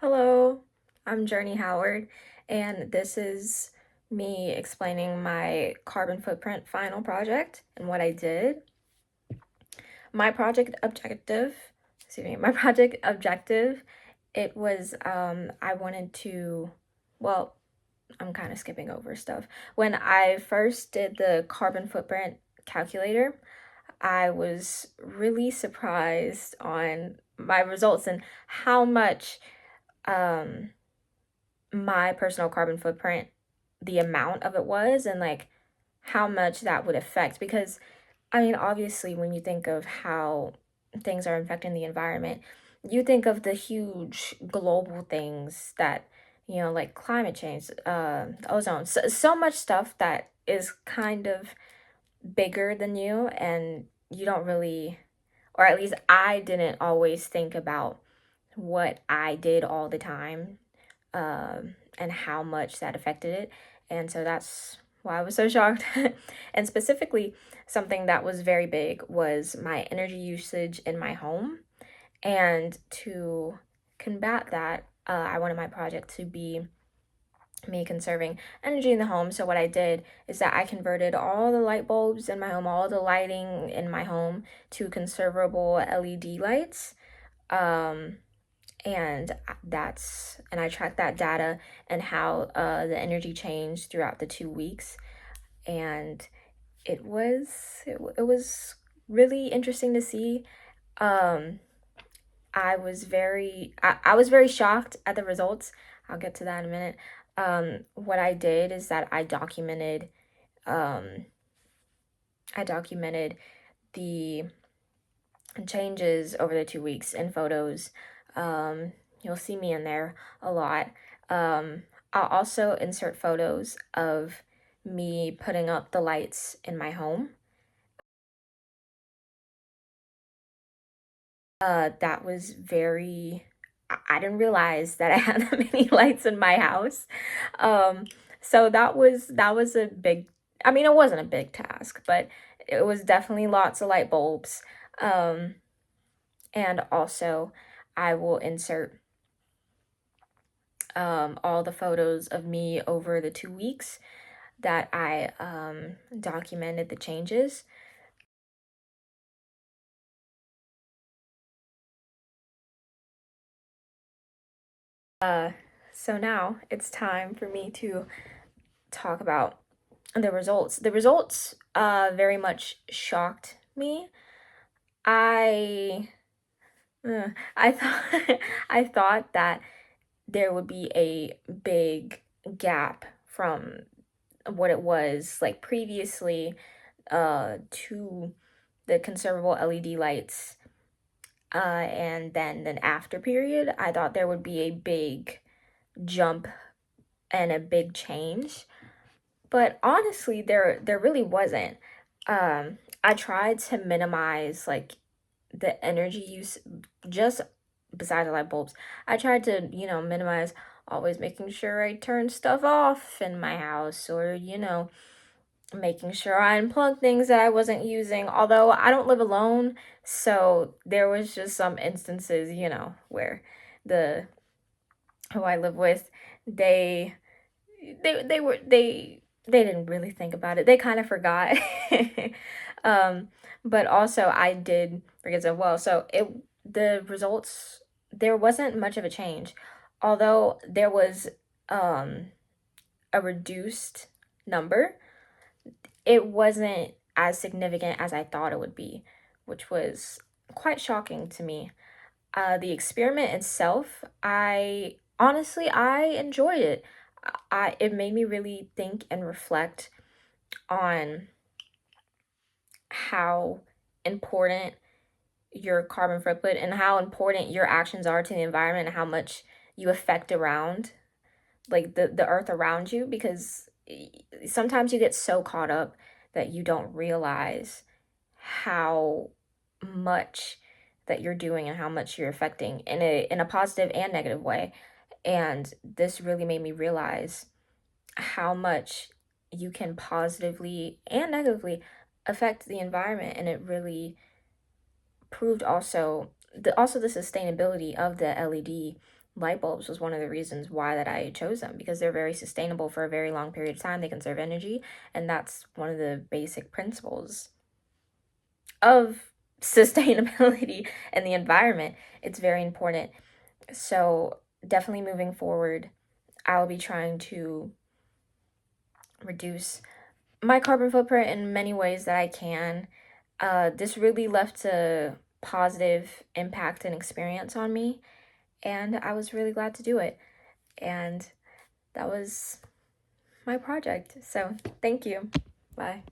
Hello, I'm Journey Howard, and this is me explaining my carbon footprint final project and what I did. My project objective, my project objective, it was I wanted to, well, I'm kind of skipping over stuff. When I first did the carbon footprint calculator, I was really surprised on my results and how much um my personal carbon footprint, the amount of it was, and like how much that would affect. Because, I mean, obviously, when you think of how things are affecting the environment, you think of the huge global things that, like climate change, the ozone, so much stuff that is kind of bigger than you, and you don't really, or at least I didn't always think about what I did all the time, and how much that affected it. And so that's why I was so shocked. And specifically, something that was very big was my energy usage in my home. And to combat that, I wanted my project to be me conserving energy in the home. So what I did is that I converted all the light bulbs in my home, all the lighting in my home to conservable LED lights. Um, and I tracked that data and how the energy changed throughout the 2 weeks. And it was really interesting to see. um I was very shocked at the results. I'll get to that in a minute. What I did is that um I documented the changes over the 2 weeks in photos. You'll see me in there a lot. I'll also insert photos of me putting up the lights in my home. That was very, I didn't realize that I had that many lights in my house. Um, so that was a big, I mean, it wasn't a big task, but it was definitely lots of light bulbs. Um, and also, I will insert all the photos of me over the 2 weeks that I documented the changes. Uh, so now it's time for me to talk about the results. The results very much shocked me. I I thought I thought that there would be a big gap from what it was like previously to the conservable LED lights, and then an after period. I thought there would be a big jump and a big change, but honestly, there really wasn't. I tried to minimize like the energy use, just besides the light bulbs. I tried to, minimize always making sure I turn stuff off in my house, or making sure I unplug things that I wasn't using. Although I don't live alone, so there was just some instances, where the who I live with, they they didn't really think about it. They kind of forgot. um, but also I did forget as well. So the results, there wasn't much of a change, although there was um a reduced number. It wasn't as significant as I thought it would be, which was quite shocking to me. The experiment itself, I enjoyed it. It made me really think and reflect on how important your carbon footprint and how important your actions are to the environment and how much you affect around, like the earth around you, because sometimes you get so caught up that you don't realize how much that you're doing and how much you're affecting in a positive and negative way. And this really made me realize how much you can positively and negatively affect the environment. And it really proved also the sustainability of the LED light bulbs was one of the reasons why that I chose them, because they're very sustainable for a very long period of time. They conserve energy, and that's one of the basic principles of sustainability and the environment. It's very important. So definitely moving forward, I'll be trying to reduce my carbon footprint in many ways that I can. This really left a positive impact and experience on me, and I was really glad to do it. And that was my project. So thank you. Bye.